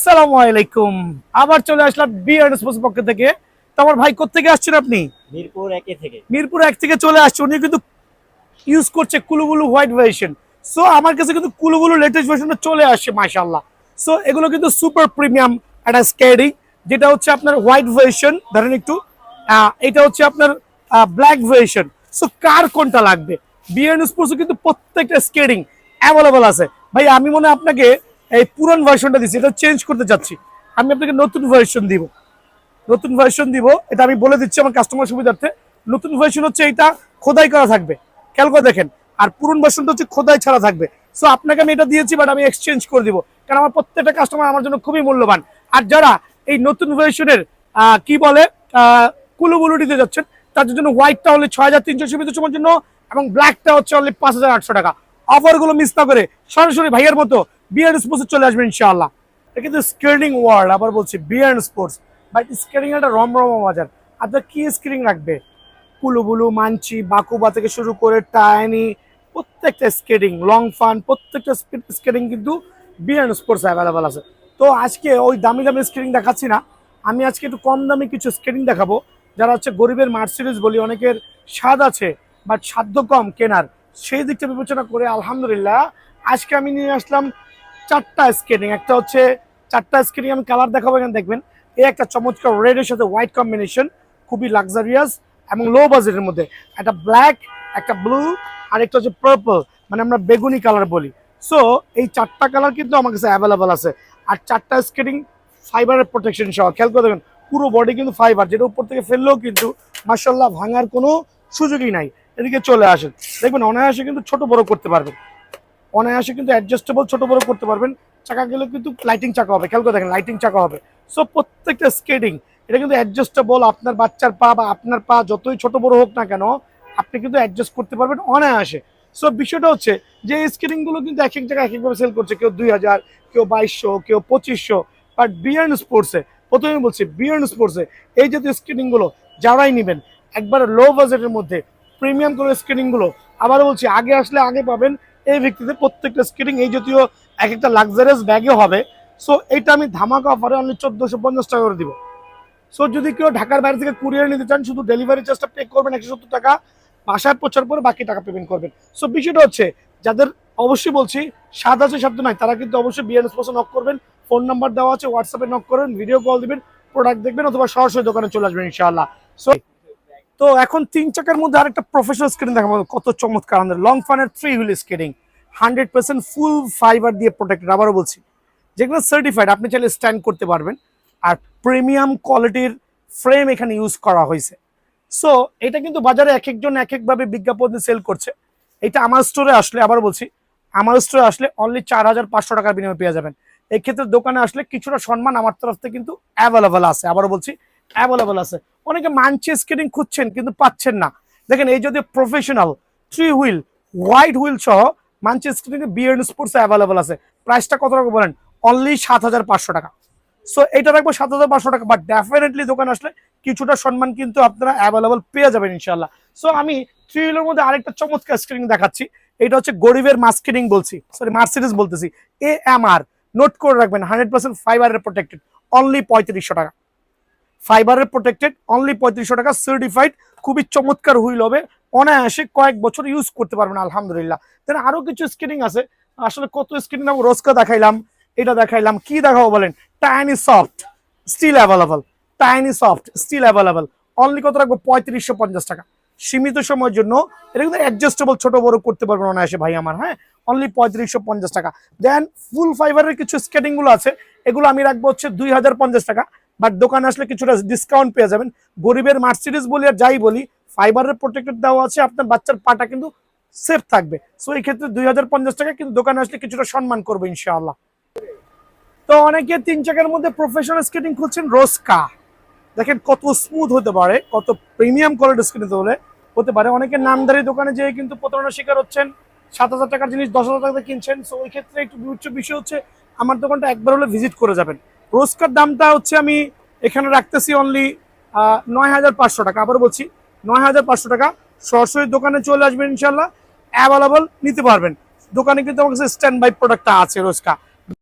আসসালামু আলাইকুম। আবার চলে আসলাম বিআরএস স্পোর্টস পক্ষ থেকে। তো আমার ভাই কোত্থেকে আসছেন আপনি? মিরপুর 1 থেকে চলে আসছে। উনি কিন্তু ইউজ করছে কুলুবুলু হোয়াইট ভার্সন। সো আমার কাছে কিন্তু কুলুবুলু লেটেস্ট ভার্সনটা চলে আসছে মাশাআল্লাহ। সো এগুলো কিন্তু সুপার প্রিমিয়াম একটা স্কেডিং, যেটা হচ্ছে আপনার হোয়াইট ভার্সন। ধরেন একটু এটা হচ্ছে আপনার ব্ল্যাক ভার্সন। সো কার কোনটা লাগবে? বিআরএস স্পোর্টসে কিন্তু প্রত্যেকটা স্কেডিং অ্যাভেলেবল আছে। ভাই আমি মনে হয় আপনাকে এই পুরান ভার্সনটা দিচ্ছি, এটা চেঞ্জ করতে চাচ্ছি। আমি আপনাকে নতুন ভার্সন দিব, এটা আমি বলে দিচ্ছি আমার কাস্টমার সুবিধার্থে। নতুন ভার্সন হচ্ছে এটা খোদাই করা থাকবে, খেয়াল করে দেখেন। আর পুরন ভার্সনটা হচ্ছে খোদাই ছাড়া থাকবে। সো আপনাকে আমি এটা দিয়েছি, বাট আমি এক্সচেঞ্জ করে দিব, কারণ আমার প্রত্যেকটা কাস্টমার আমার জন্য খুবই মূল্যবান। আর যারা এই নতুন ভার্সনের কি বলে কুলুবুলু দিতে যাচ্ছেন, তাদের জন্য হোয়াইটটা হলে 6300 সময়ের জন্য, এবং ব্ল্যাকটা হচ্ছে অনলি 5800 টাকা। অফারগুলো মিস না করে সরাসরি ভাইয়ের মতো বিআরএস স্পোর্টসে চলে আসবেন ইনশাআল্লাহ। এটা কিন্তু স্কেটিং ওয়ার্ল্ড, আবার বলছি বিআরএস স্পোর্টস। বাট স্কেটিং একটা রমরমা বাজার। আপনার কি স্কেটিং রাখবে? কুলুবুলু, মানচি, বাকুবা থেকে শুরু করে টাইনি, প্রত্যেকটা স্কেটিং, লং ফান, প্রত্যেকটা স্কেটিং কিন্তু বিআরএস স্পোর্টস অ্যাভেলেবল আছে। তো আজকে ওই দামি দামি স্কেটিং দেখাচ্ছি না, আমি আজকে একটু কম দামি কিছু স্কেটিং দেখাবো। যারা হচ্ছে গরিবের মার্সিডিজ বলি, অনেকের স্বাদ আছে বাট সাধ্য কম কেনার, সেই দিকটা বিবেচনা করে আলহামদুলিল্লাহ আজকে আমি নিয়ে আসলাম চারটা স্কেটিং। একটা হচ্ছে চারটা স্কেটিং আমি কালার দেখাবো, এখানে দেখবেন। এই একটা চমৎকার রেডের সাথে হোয়াইট কম্বিনেশন, খুবই লাক্সারিয়াস এবং লো বাজেটের মধ্যে। একটা ব্ল্যাক, একটা ব্লু, আর একটা হচ্ছে পার্পল, মানে আমরা বেগুনি কালার বলি। সো এই চারটা কালার কিন্তু আমার কাছে অ্যাভেলেবল আছে। আর চারটা স্কেটিং ফাইবারের প্রোটেকশন সহ, খেয়াল করে দেখবেন পুরো বডি কিন্তু ফাইবার, যেটা উপর থেকে ফেললেও কিন্তু মাশাআল্লাহ ভাঙার কোনো সুযোগই নাই। এদিকে চলে আসেন, দেখবেন অনায়াসে কিন্তু ছোট বড় করতে পারবেন, অনায়াসে কিন্তু অ্যাডজাস্টেবল ছোট বড় করতে পারবেন। চাকা গেলে কিন্তু লাইটিং চাকা হবে, খেয়াল করে দেখেন লাইটিং চাকা হবে। সো প্রত্যেকটা স্কেটিং এটা কিন্তু অ্যাডজাস্টেবল। আপনার বাচ্চার পা বা আপনার পা যতই ছোট বড় হোক না কেন, আপনি কিন্তু অ্যাডজাস্ট করতে পারবেন অনায়াসে। সো বিষয়টা হচ্ছে যে এই স্কেটিংগুলো কিন্তু এক এক জায়গায় এক একভাবে সেল করছে, কেউ 2000, কেউ 2200, কেউ 2500। বাট বিআরএন স্পোর্টসে, প্রথমে বলছি বিআরএন স্পোর্টসে এই জাতীয় স্কেটিংগুলো যারাই নেবেন একবারে লো বাজেটের মধ্যে প্রিমিয়াম করে স্কেটিংগুলো, আবারও বলছি আগে আসলে আগে পাবেন। এই ভিত্তিতে প্রত্যেকটা স্কেটিং এই জাতীয় এক একটা লাক্সারিয়াস ব্যাগে হবে। সো এইটা আমি ধামাকা অফারে অনলি 1450 টাকা করে দিব। সো যদি কেউ ঢাকার বাইরে থেকে কুরিয়ার নিতে চান, শুধু ডেলিভারি চার্জটা পে করবেন 170 টাকা, বাসায় পৌঁছার পরে বাকি টাকা পেমেন্ট করবেন। সো বিষয়টা হচ্ছে যাদের অবশ্যই বলছি স্বাদ আছে সাধ্য নাই, তারা কিন্তু অবশ্যই বিআরএস স্পোর্টসে নক করবেন। ফোন নাম্বার দেওয়া আছে, হোয়াটসঅ্যাপে নক করবেন, ভিডিও কল দিবেন, প্রোডাক্ট দেখবেন, অথবা সরাসরি দোকানে চলে আসবেন ইনশাআল্লাহ। সো তো এখন 3 চাকার মধ্যে আরেকটা প্রফেশনাল স্কেটিং দেখাবো, কত চমৎকার আমাদের লং ফানের 3 হুইল স্কেটিং, 100% ফুল ফাইবার দিয়ে প্রোটেক্টেড। আবারও বলছি যেগুলো সার্টিফাইড, আপনি চাইলে স্ট্যান্ড করতে পারবেন। আর প্রিমিয়াম কোয়ালিটির ফ্রেম এখানে ইউজ করা হয়েছে। সো এটা কিন্তু বাজারে এক একজন এক একভাবে বিজ্ঞাপন সেল করছে। এটা আমার স্টোরে আসলে, আবার বলছি আমার স্টোরে আসলে অনলি 4500 টাকার বিনিময়ে পেয়ে যাবেন। এই ক্ষেত্রে দোকানে আসলে কিছুটা সম্মান আমার তরফ থেকে কিন্তু অ্যাভেলেবল আছে, আবারও বলছি অ্যাভেলেবল আছে। অনেকে মানচি স্কেটিং খুঁজছেন কিন্তু পাচ্ছেন না, দেখেন এই যদি প্রফেশনাল 3 হুইল হোয়াইট হুইল সহ মানচি স্কেটিং বিআরএন স্পোর্টস অ্যাভেলেবল আছে। প্রাইসটা কত টাকা বলেন? অনলি 7500 টাকা। সো এটা রাখবো 7500 টাকা, বাট ডেফিনেটলি দোকান আসলে কিছুটা সম্মান কিন্তু আপনারা অ্যাভেলেবল পেয়ে যাবেন ইনশাল্লাহ। সো আমি 3 হুইলের মধ্যে আরেকটা চমৎকার স্কেটিং দেখাচ্ছি। এটা হচ্ছে গরিবের স্কেটিং বলছি, সরি মার্সিডিজ বলতেছি, AMR। নোট করে রাখবেন 100% ফাইবারের প্রোটেক্টেড, অনলি 3500 টাকা। ফাইবারের প্রোটেক্টেড, অনলি 3500 টাকা, সার্টিফাইড। খুবই চমৎকার হুইল হবে, অনায়াসে কয়েক বছর ইউজ করতে পারবেন আলহামদুলিল্লাহ। দেন আরো কিছু স্কেটিং আছে, আসলে কত স্কেটিং নাম, রোজকা দেখাইলাম, এটা দেখাইলাম, কি দেখাবো বলেন? Tiny soft steel available, tiny soft steel available, only কত রাখবো? 3550 টাকা, সীমিত সময়ের জন্য। এটা কিন্তু অ্যাডজাস্টেবল, ছোট বড় করতে পারবেন অনায়াসে ভাই আমার, হ্যাঁ, অনলি 3550 টাকা। দেন ফুল ফাইবারের কিছু স্কেটিং গুলো আছে, এগুলো আমি রাখবো হচ্ছে 2050 টাকা, বাট দোকানে আসলে কিছুটা ডিসকাউন্ট পেয়ে যাবেন। গরিবের মার্সিডিজ বলি আর যাই বলি, ফাইবারের প্রোটেক্টেড দেওয়া আছে, আপনার বাচ্চার পাটা কিন্তু সেফ থাকবে। সো এই ক্ষেত্রে 2050 টাকা, কিন্তু দোকানে আসলে কিছুটা সম্মান করবো ইনশাআল্লাহ। তো অনেকে 3 চাকার মধ্যে প্রফেশনাল স্কেটিং খুঁজছেন, রোজকা দেখেন কত স্মুথ হতে পারে, কত প্রিমিয়াম কোয়ালিটির স্কেটিং হতে পারে। অনেকে নামদারি দোকানে যেয়ে কিন্তু প্রতারণার শিকার হচ্ছেন, 7000 টাকার জিনিস 10,000 টাকা কিনছেন। সো ওই ক্ষেত্রে একটু বিবেচ্য বিষয় হচ্ছে আমার দোকানটা একবার হলে ভিজিট করে যাবেন। রোজকার দামটা হচ্ছে আমি এখানে রাখতেছি অনলি 9500 টাকা। আবার বলছি 9500 টাকা, সরাসরি দোকানে চলে আসবেন ইনশাল্লাহ, অ্যাভেলেবল নিতে পারবেন। দোকানে কিন্তু আমার কাছে স্ট্যান্ড বাই প্রোডাক্টটা আছে রোজকা।